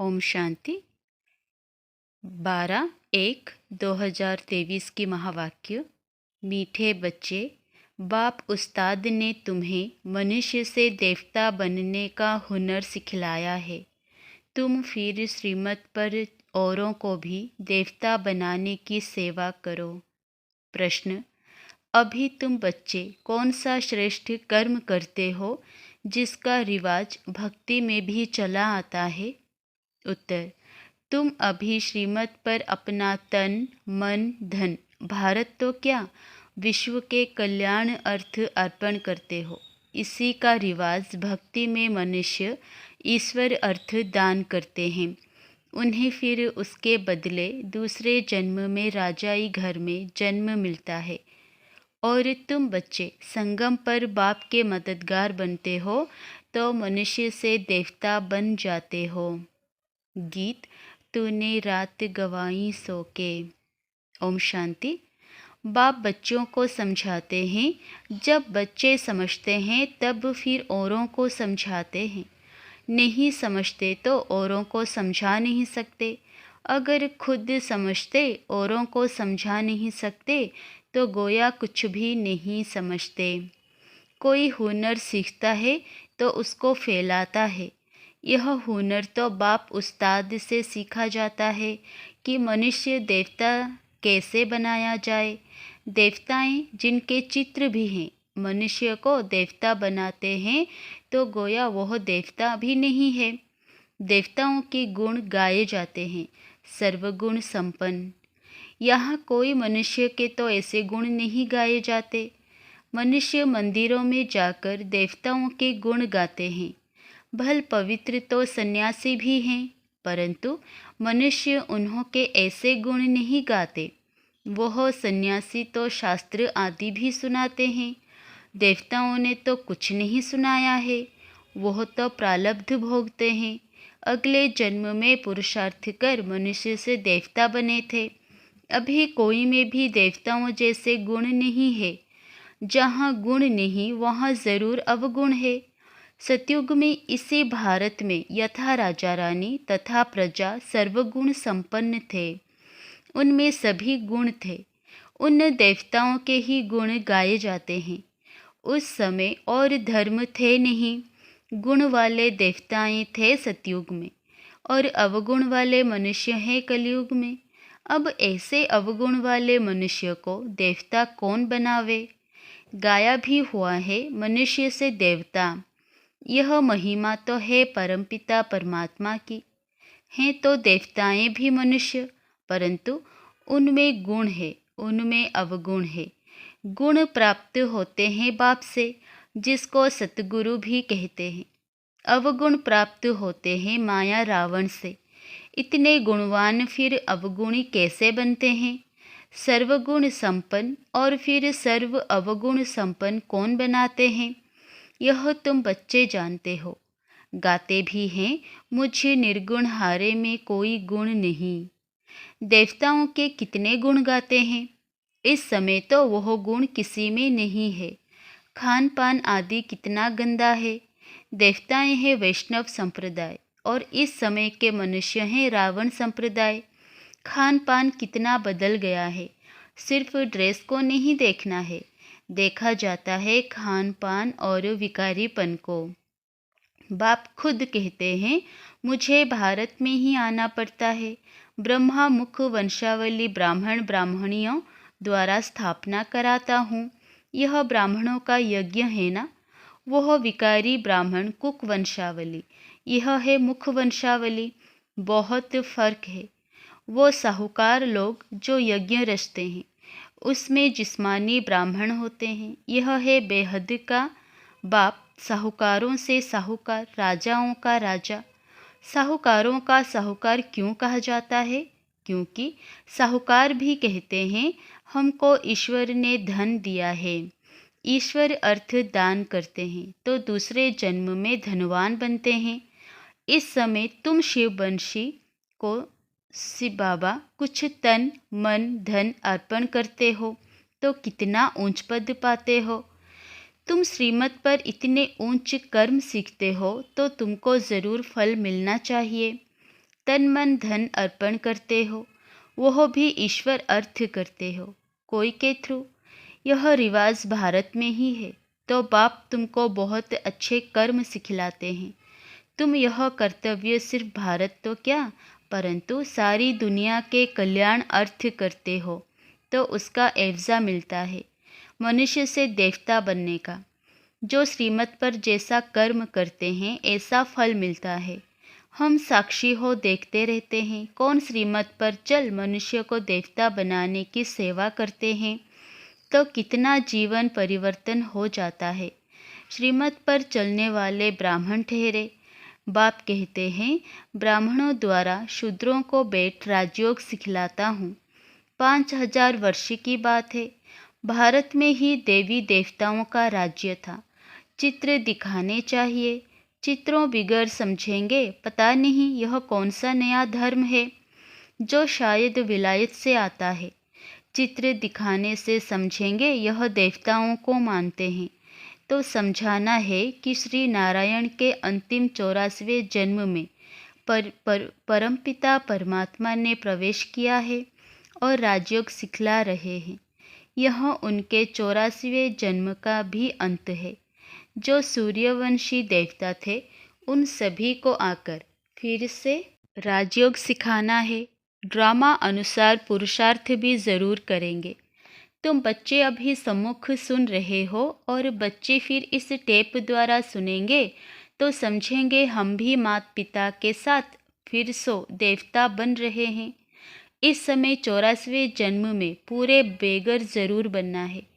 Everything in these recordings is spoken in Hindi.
ओम शांति। 12/1/2023 की महावाक्य। मीठे बच्चे, बाप उस्ताद ने तुम्हें मनुष्य से देवता बनने का हुनर सिखलाया है। तुम फिर श्रीमत पर औरों को भी देवता बनाने की सेवा करो। प्रश्न: अभी तुम बच्चे कौन सा श्रेष्ठ कर्म करते हो जिसका रिवाज भक्ति में भी चला आता है? उत्तर: तुम अभी श्रीमत पर अपना तन, मन, धन, भारत तो क्या, विश्व के कल्याण अर्थ अर्पण करते हो। इसी का रिवाज भक्ति में मनुष्य ईश्वर अर्थ दान करते हैं। उन्हें फिर उसके बदले दूसरे जन्म में राजाई घर में जन्म मिलता है। और तुम बच्चे संगम पर बाप के मददगार बनते हो तो मनुष्य से देवता बन जाते हो। गीत: तूने रात गवाई सो के। ओम शांति। बाप बच्चों को समझाते हैं। जब बच्चे समझते हैं तब फिर औरों को समझाते हैं। नहीं समझते तो औरों को समझा नहीं सकते। अगर खुद समझते औरों को समझा नहीं सकते तो गोया कुछ भी नहीं समझते। कोई हुनर सीखता है तो उसको फैलाता है। यह हुनर तो बाप उस्ताद से सीखा जाता है कि मनुष्य देवता कैसे बनाया जाए। देवताएं जिनके चित्र भी हैं मनुष्य को देवता बनाते हैं तो गोया वह देवता भी नहीं है। देवताओं के गुण गाए जाते हैं, सर्वगुण संपन्न। यहाँ कोई मनुष्य के तो ऐसे गुण नहीं गाए जाते। मनुष्य मंदिरों में जाकर देवताओं के गुण गाते हैं। भल पवित्र तो सन्यासी भी हैं, परंतु मनुष्य उन्हों के ऐसे गुण नहीं गाते। वह सन्यासी तो शास्त्र आदि भी सुनाते हैं। देवताओं ने तो कुछ नहीं सुनाया है, वह तो प्रारब्ध भोगते हैं। अगले जन्म में पुरुषार्थ कर मनुष्य से देवता बने थे। अभी कोई में भी देवताओं जैसे गुण नहीं है। जहाँ गुण नहीं वहाँ ज़रूर अवगुण है। सतयुग में इसी भारत में यथा राजा रानी तथा प्रजा सर्वगुण संपन्न थे। उनमें सभी गुण थे। उन देवताओं के ही गुण गाए जाते हैं। उस समय और धर्म थे नहीं। गुण वाले देवताएं थे सतयुग में और अवगुण वाले मनुष्य हैं कलयुग में। अब ऐसे अवगुण वाले मनुष्य को देवता कौन बनावे? गाया भी हुआ है मनुष्य से देवता। यह महिमा तो है परमपिता परमात्मा की। हैं तो देवताएं भी मनुष्य, परंतु उनमें गुण है, उनमें अवगुण है। गुण प्राप्त होते हैं बाप से, जिसको सतगुरु भी कहते हैं। अवगुण प्राप्त होते हैं माया रावण से। इतने गुणवान फिर अवगुणी कैसे बनते हैं? सर्वगुण संपन्न और फिर सर्व अवगुण संपन्न कौन बनाते हैं? यह तुम बच्चे जानते हो। गाते भी हैं, मुझे निर्गुण हारे में कोई गुण नहीं। देवताओं के कितने गुण गाते हैं। इस समय तो वह गुण किसी में नहीं है। खान पान आदि कितना गंदा है। देवताएं हैं वैष्णव संप्रदाय और इस समय के मनुष्य हैं रावण संप्रदाय। खान पान कितना बदल गया है। सिर्फ ड्रेस को नहीं देखना है, देखा जाता है खान पान और विकारीपन को। बाप खुद कहते हैं, मुझे भारत में ही आना पड़ता है। ब्रह्मा मुख वंशावली ब्राह्मण ब्राह्मणियों द्वारा स्थापना कराता हूँ। यह ब्राह्मणों का यज्ञ है ना। वह विकारी ब्राह्मण कुक वंशावली, यह है मुख वंशावली। बहुत फर्क है। वो साहूकार लोग जो यज्ञ रचते हैं उसमें जिस्मानी ब्राह्मण होते हैं। यह है बेहद का बाप। साहूकारों से साहूकार, राजाओं का राजा। साहूकारों का साहूकार क्यों कहा जाता है? क्योंकि साहूकार भी कहते हैं हमको ईश्वर ने धन दिया है। ईश्वर अर्थ दान करते हैं तो दूसरे जन्म में धनवान बनते हैं। इस समय तुम शिववंशी को शिव बाबा कुछ तन मन धन अर्पण करते हो तो कितना ऊंच पद पाते हो। तुम श्रीमत पर इतने ऊंच कर्म सीखते हो तो तुमको ज़रूर फल मिलना चाहिए। तन मन धन अर्पण करते हो, वह भी ईश्वर अर्थ करते हो कोई के थ्रू। यह रिवाज भारत में ही है, तो बाप तुमको बहुत अच्छे कर्म सिखलाते हैं। तुम यह कर्तव्य सिर्फ भारत तो क्या, परंतु सारी दुनिया के कल्याण अर्थ करते हो, तो उसका एवजा मिलता है मनुष्य से देवता बनने का। जो श्रीमत पर जैसा कर्म करते हैं ऐसा फल मिलता है। हम साक्षी हो देखते रहते हैं, कौन श्रीमत पर चल मनुष्य को देवता बनाने की सेवा करते हैं, तो कितना जीवन परिवर्तन हो जाता है। श्रीमत पर चलने वाले ब्राह्मण ठहरे। बाप कहते हैं, ब्राह्मणों द्वारा शूद्रों को बैठ राजयोग सिखलाता हूँ। 5000 वर्ष की बात है। भारत में ही देवी देवताओं का राज्य था। चित्र दिखाने चाहिए, चित्रों बिगर समझेंगे पता नहीं यह कौन सा नया धर्म है जो शायद विलायत से आता है। चित्र दिखाने से समझेंगे यह देवताओं को मानते हैं, तो समझाना है कि श्री नारायण के अंतिम 84वें जन्म में परमपिता परमात्मा ने प्रवेश किया है और राजयोग सिखला रहे हैं। यह उनके 84वें जन्म का भी अंत है। जो सूर्यवंशी देवता थे उन सभी को आकर फिर से राजयोग सिखाना है। ड्रामा अनुसार पुरुषार्थ भी ज़रूर करेंगे। तुम बच्चे अभी सम्मुख सुन रहे हो और बच्चे फिर इस टेप द्वारा सुनेंगे तो समझेंगे हम भी माता पिता के साथ फिर सो देवता बन रहे हैं। इस समय 84वें जन्म में पूरे बेगर ज़रूर बनना है।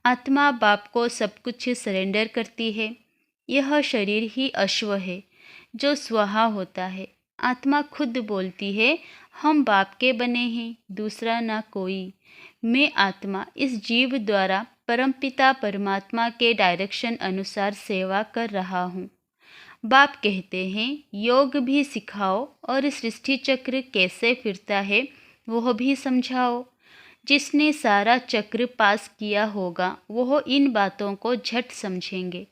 आत्मा बाप को सब कुछ सरेंडर करती है। यह शरीर ही अश्व है जो स्वाहा होता है। आत्मा खुद बोलती है, हम बाप के बने हैं, दूसरा ना कोई। मैं आत्मा इस जीव द्वारा परमपिता परमात्मा के डायरेक्शन अनुसार सेवा कर रहा हूँ। बाप कहते हैं, योग भी सिखाओ और सृष्टि चक्र कैसे फिरता है वह भी समझाओ। जिसने सारा चक्र पास किया होगा वह इन बातों को झट समझेंगे।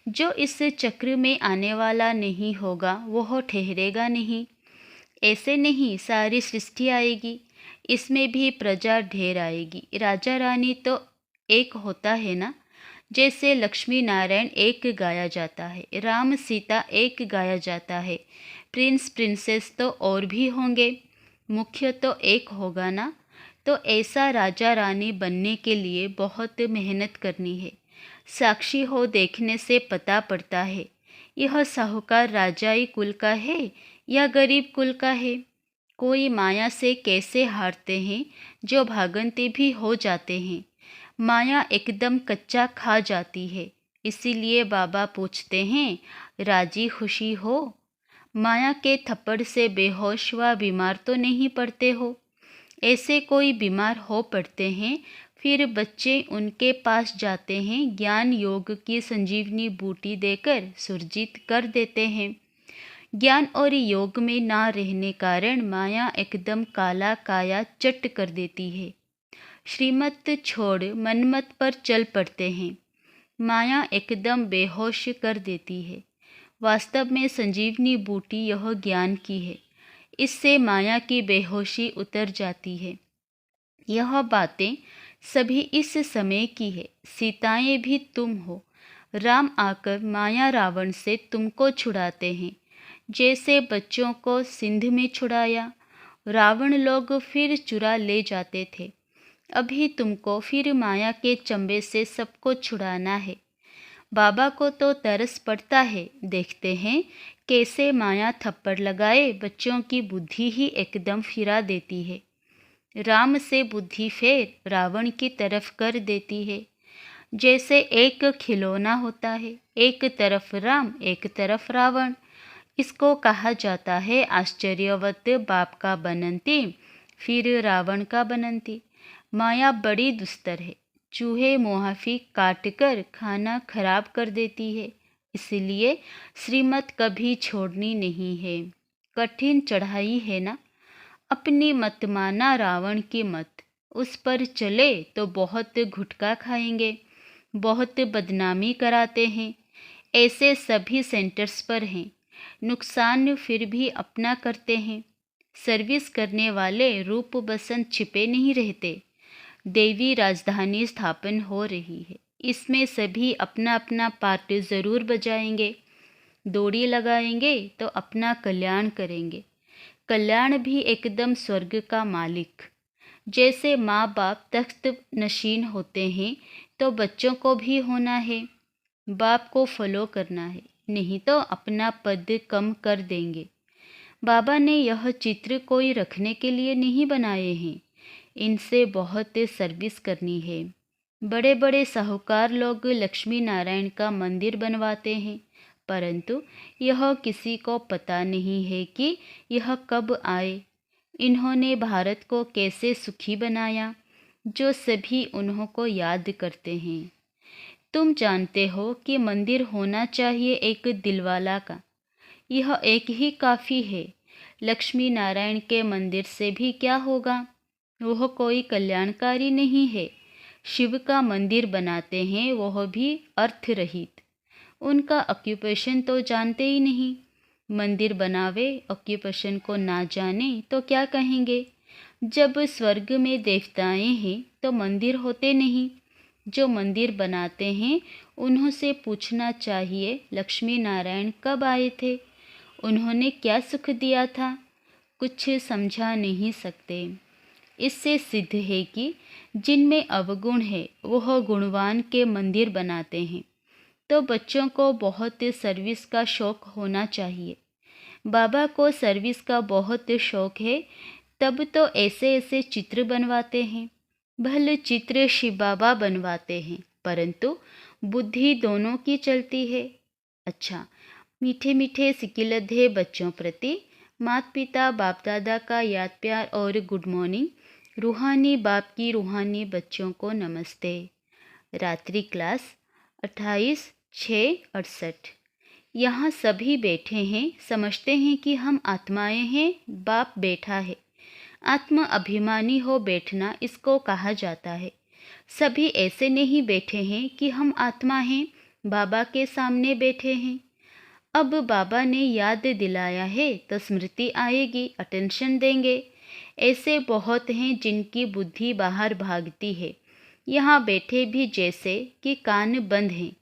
जो इस चक्र में आने वाला नहीं होगा वह ठहरेगा नहीं। ऐसे नहीं सारी सृष्टि आएगी, इसमें भी प्रजा ढेर आएगी। राजा रानी तो एक होता है ना, जैसे लक्ष्मी नारायण एक गाया जाता है, राम सीता एक गाया जाता है, प्रिंस प्रिंसेस तो और भी होंगे, मुख्य तो एक होगा ना। तो ऐसा राजा रानी बनने के लिए बहुत मेहनत करनी है। साक्षी हो देखने से पता पड़ता है यह साहूकार राजाई कुल का है या गरीब कुल का है। कोई माया से कैसे हारते हैं जो भागंती भी हो जाते हैं। माया एकदम कच्चा खा जाती है, इसीलिए बाबा पूछते हैं, राजी खुशी हो? माया के थप्पड़ से बेहोश व बीमार तो नहीं पड़ते हो? ऐसे कोई बीमार हो पड़ते हैं, फिर बच्चे उनके पास जाते हैं, ज्ञान योग की संजीवनी बूटी देकर सुरजीत कर देते हैं। ज्ञान और योग में ना रहने कारण माया एकदम काला काया चट कर देती है। श्रीमत छोड़ मनमत पर चल पड़ते हैं, माया एकदम बेहोश कर देती है। वास्तव में संजीवनी बूटी यह ज्ञान की है, इससे माया की बेहोशी उतर जाती है। यह बातें सभी इस समय की है। सीताएं भी तुम हो। राम आकर माया रावण से तुमको छुड़ाते हैं, जैसे बच्चों को सिंध में छुड़ाया। रावण लोग फिर चुरा ले जाते थे, अभी तुमको फिर माया के चंबे से सबको छुड़ाना है। बाबा को तो तरस पड़ता है, देखते हैं कैसे माया थप्पड़ लगाए बच्चों की बुद्धि ही एकदम फिरा देती है। राम से बुद्धि फेर रावण की तरफ कर देती है। जैसे एक खिलौना होता है, एक तरफ राम एक तरफ रावण। इसको कहा जाता है आश्चर्यवत बाप का बनंती फिर रावण का बनंती। माया बड़ी दुस्तर है, चूहे मुहाफी काट कर खाना खराब कर देती है। इसलिए श्रीमत कभी छोड़नी नहीं है। कठिन चढ़ाई है ना। अपनी मत माना रावण की मत, उस पर चले तो बहुत घुटका खाएंगे, बहुत बदनामी कराते हैं। ऐसे सभी सेंटर्स पर हैं। नुकसान फिर भी अपना करते हैं। सर्विस करने वाले रूप बसंत छिपे नहीं रहते। देवी राजधानी स्थापन हो रही है, इसमें सभी अपना अपना पार्ट ज़रूर बजाएंगे। दौड़ी लगाएंगे तो अपना कल्याण करेंगे। कल्याण भी एकदम स्वर्ग का मालिक। जैसे माँ बाप तख्त नशीन होते हैं तो बच्चों को भी होना है। बाप को फॉलो करना है, नहीं तो अपना पद कम कर देंगे। बाबा ने यह चित्र कोई रखने के लिए नहीं बनाए हैं, इनसे बहुत सर्विस करनी है। बड़े बड़े साहूकार लोग लक्ष्मी नारायण का मंदिर बनवाते हैं, परंतु यह किसी को पता नहीं है कि यह कब आए। इन्होंने भारत को कैसे सुखी बनाया, जो सभी उन्हों को याद करते हैं। तुम जानते हो कि मंदिर होना चाहिए एक दिलवाला का, यह एक ही काफ़ी है। लक्ष्मी नारायण के मंदिर से भी क्या होगा, वह कोई कल्याणकारी नहीं है। शिव का मंदिर बनाते हैं, वह भी अर्थ रहित। उनका ऑक्यूपेशन तो जानते ही नहीं। मंदिर बनावे, ऑक्यूपेशन को ना जाने तो क्या कहेंगे। जब स्वर्ग में देवताएं हैं तो मंदिर होते नहीं। जो मंदिर बनाते हैं उन्हों से पूछना चाहिए लक्ष्मी नारायण कब आए थे, उन्होंने क्या सुख दिया था। कुछ समझा नहीं सकते। इससे सिद्ध है कि जिनमें अवगुण है वह गुणवान के मंदिर बनाते हैं। तो बच्चों को बहुत सर्विस का शौक होना चाहिए। बाबा को सर्विस का बहुत शौक है, तब तो ऐसे ऐसे चित्र बनवाते हैं। भले चित्र शिव बाबा बनवाते हैं, परंतु बुद्धि दोनों की चलती है। अच्छा, मीठे मीठे सिकिलधे बच्चों प्रति माता पिता बाप दादा का याद प्यार और गुड मॉर्निंग। रूहानी बाप की रूहानी बच्चों को नमस्ते। रात्रि क्लास 28/6/68। यहाँ सभी बैठे हैं, समझते हैं कि हम आत्माएं हैं, बाप बैठा है। आत्म अभिमानी हो बैठना इसको कहा जाता है। सभी ऐसे नहीं बैठे हैं कि हम आत्मा हैं, बाबा के सामने बैठे हैं। अब बाबा ने याद दिलाया है तो स्मृति आएगी, अटेंशन देंगे। ऐसे बहुत हैं जिनकी बुद्धि बाहर भागती है। यहाँ बैठे भी जैसे कि कान बंद हैं,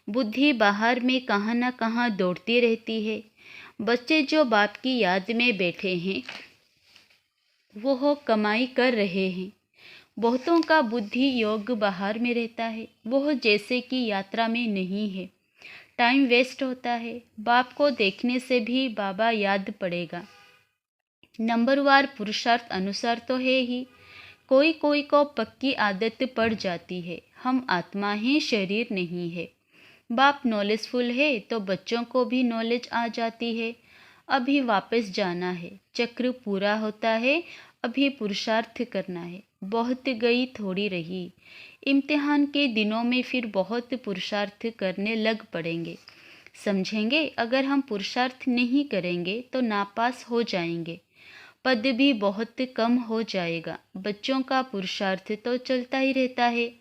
बुद्धि बाहर में कहाँ न कहाँ दौड़ती रहती है। बच्चे जो बाप की याद में बैठे हैं वो कमाई कर रहे हैं। बहुतों का बुद्धि योग बाहर में रहता है, वह जैसे कि यात्रा में नहीं है। टाइम वेस्ट होता है। बाप को देखने से भी बाबा याद पड़ेगा। नंबरवार पुरुषार्थ अनुसार तो है ही। कोई कोई को पक्की आदत पड़ जाती है, हम आत्मा हैं, शरीर नहीं है। बाप नॉलेजफुल है तो बच्चों को भी नॉलेज आ जाती है। अभी वापस जाना है, चक्र पूरा होता है, अभी पुरुषार्थ करना है। बहुत गई थोड़ी रही। इम्तिहान के दिनों में फिर बहुत पुरुषार्थ करने लग पड़ेंगे। समझेंगे, अगर हम पुरुषार्थ नहीं करेंगे तो नापास हो जाएंगे, पद भी बहुत कम हो जाएगा। बच्चों का पुरुषार्थ तो चलता ही रहता है।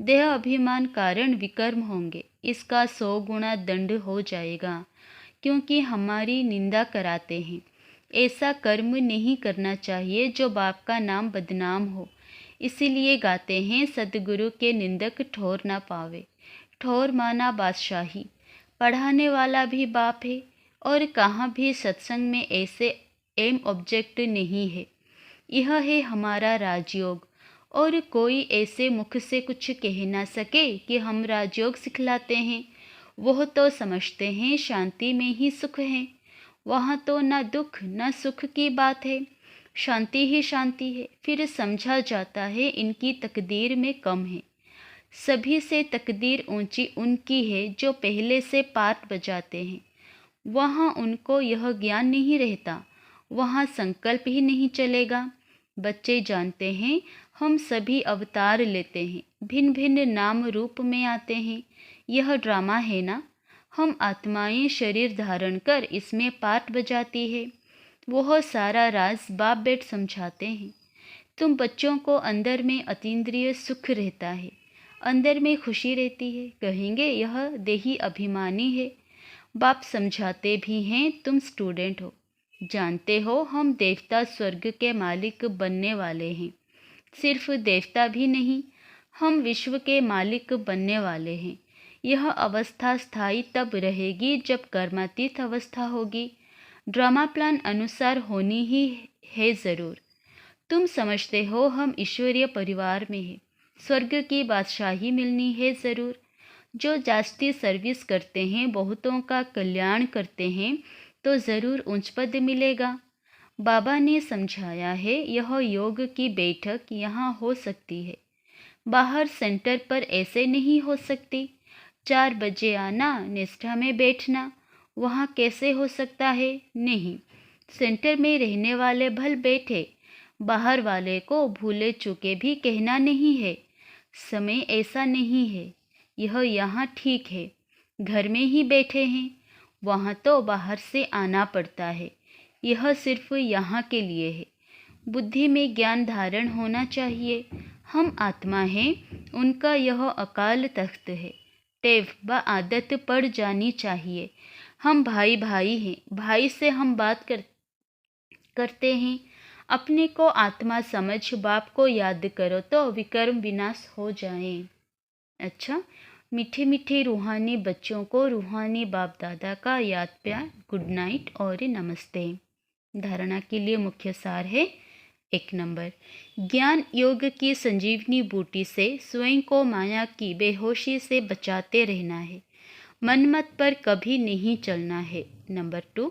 देह अभिमान कारण विकर्म होंगे, इसका 100 गुना दंड हो जाएगा, क्योंकि हमारी निंदा कराते हैं। ऐसा कर्म नहीं करना चाहिए जो बाप का नाम बदनाम हो। इसीलिए गाते हैं सदगुरु के निंदक ठोर ना पावे। ठोर माना बादशाही। पढ़ाने वाला भी बाप है, और कहाँ भी सत्संग में ऐसे एम ऑब्जेक्ट नहीं है। यह है हमारा राजयोग, और कोई ऐसे मुख से कुछ कह ना सके कि हम राजयोग सिखलाते हैं। वह तो समझते हैं शांति में ही सुख है। वहाँ तो ना दुख ना सुख की बात है, शांति ही शांति है। फिर समझा जाता है इनकी तकदीर में कम है। सभी से तकदीर ऊंची उनकी है जो पहले से पाठ बजाते हैं। वहाँ उनको यह ज्ञान नहीं रहता, वहाँ संकल्प ही नहीं चलेगा। बच्चे जानते हैं हम सभी अवतार लेते हैं, भिन्न भिन्न नाम रूप में आते हैं। यह ड्रामा है ना। हम आत्माएं शरीर धारण कर इसमें पाठ बजाती है। वह सारा राज बाप बेट समझाते हैं। तुम बच्चों को अंदर में अतीन्द्रिय सुख रहता है, अंदर में खुशी रहती है। कहेंगे यह देही अभिमानी है। बाप समझाते भी हैं, तुम स्टूडेंट हो, जानते हो हम देवता स्वर्ग के मालिक बनने वाले हैं। सिर्फ देवता भी नहीं, हम विश्व के मालिक बनने वाले हैं। यह अवस्था स्थायी तब रहेगी जब कर्मातीत अवस्था होगी। ड्रामा प्लान अनुसार होनी ही है ज़रूर। तुम समझते हो हम ईश्वरीय परिवार में हैं, स्वर्ग की बादशाही मिलनी है ज़रूर। जो जास्ती सर्विस करते हैं, बहुतों का कल्याण करते हैं, तो ज़रूर उच्च पद मिलेगा। बाबा ने समझाया है, यह योग की बैठक यहाँ हो सकती है, बाहर सेंटर पर ऐसे नहीं हो सकती। 4 बजे आना, निष्ठा में बैठना, वहाँ कैसे हो सकता है? नहीं, सेंटर में रहने वाले भल बैठे, बाहर वाले को भूले चुके भी कहना नहीं है। समय ऐसा नहीं है, यह यहाँ ठीक है। घर में ही बैठे हैं, वहाँ तो बाहर से आना पड़ता है। यह सिर्फ यहाँ के लिए है। बुद्धि में ज्ञान धारण होना चाहिए। हम आत्मा हैं, उनका यह अकाल तख्त है। टेव व आदत पड़ जानी चाहिए। हम भाई भाई हैं, भाई से हम बात करते हैं। अपने को आत्मा समझ बाप को याद करो तो विकर्म विनाश हो जाए। अच्छा, मीठे मीठे रूहानी बच्चों को रूहानी बाप दादा का याद प्यार, गुड नाइट और नमस्ते। धारणा के लिए मुख्य सार है, 1 नंबर, ज्ञान योग की संजीवनी बूटी से स्वयं को माया की बेहोशी से बचाते रहना है। मनमत पर कभी नहीं चलना है। नंबर 2,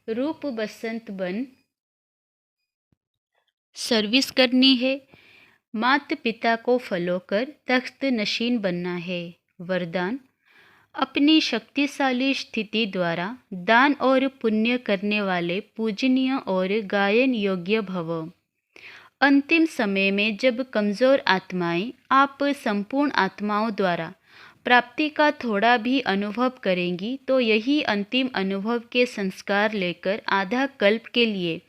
रूप बसंत बन सर्विस करनी है। माता पिता को फॉलो कर तख्त नशीन बनना है। वरदान, अपनी शक्तिशाली स्थिति द्वारा दान और पुण्य करने वाले पूजनीय और गायन योग्य भव। अंतिम समय में जब कमज़ोर आत्माएं आप संपूर्ण आत्माओं द्वारा प्राप्ति का थोड़ा भी अनुभव करेंगी, तो यही अंतिम अनुभव के संस्कार लेकर आधा कल्प के लिए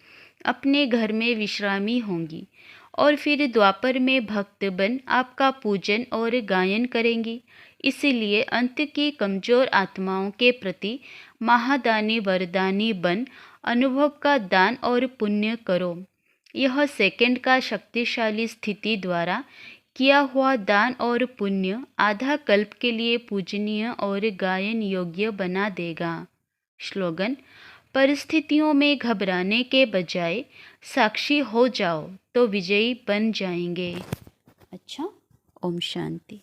अपने घर में विश्रामी होंगी और फिर द्वापर में भक्त बन आपका पूजन और गायन करेंगी। इसीलिए अंत की कमज़ोर आत्माओं के प्रति महादानी वरदानी बन अनुभव का दान और पुण्य करो। यह सेकंड का शक्तिशाली स्थिति द्वारा किया हुआ दान और पुण्य आधा कल्प के लिए पूजनीय और गायन योग्य बना देगा। स्लोगन, परिस्थितियों में घबराने के बजाय साक्षी हो जाओ तो विजयी बन जाएंगे। अच्छा, ओम शांति।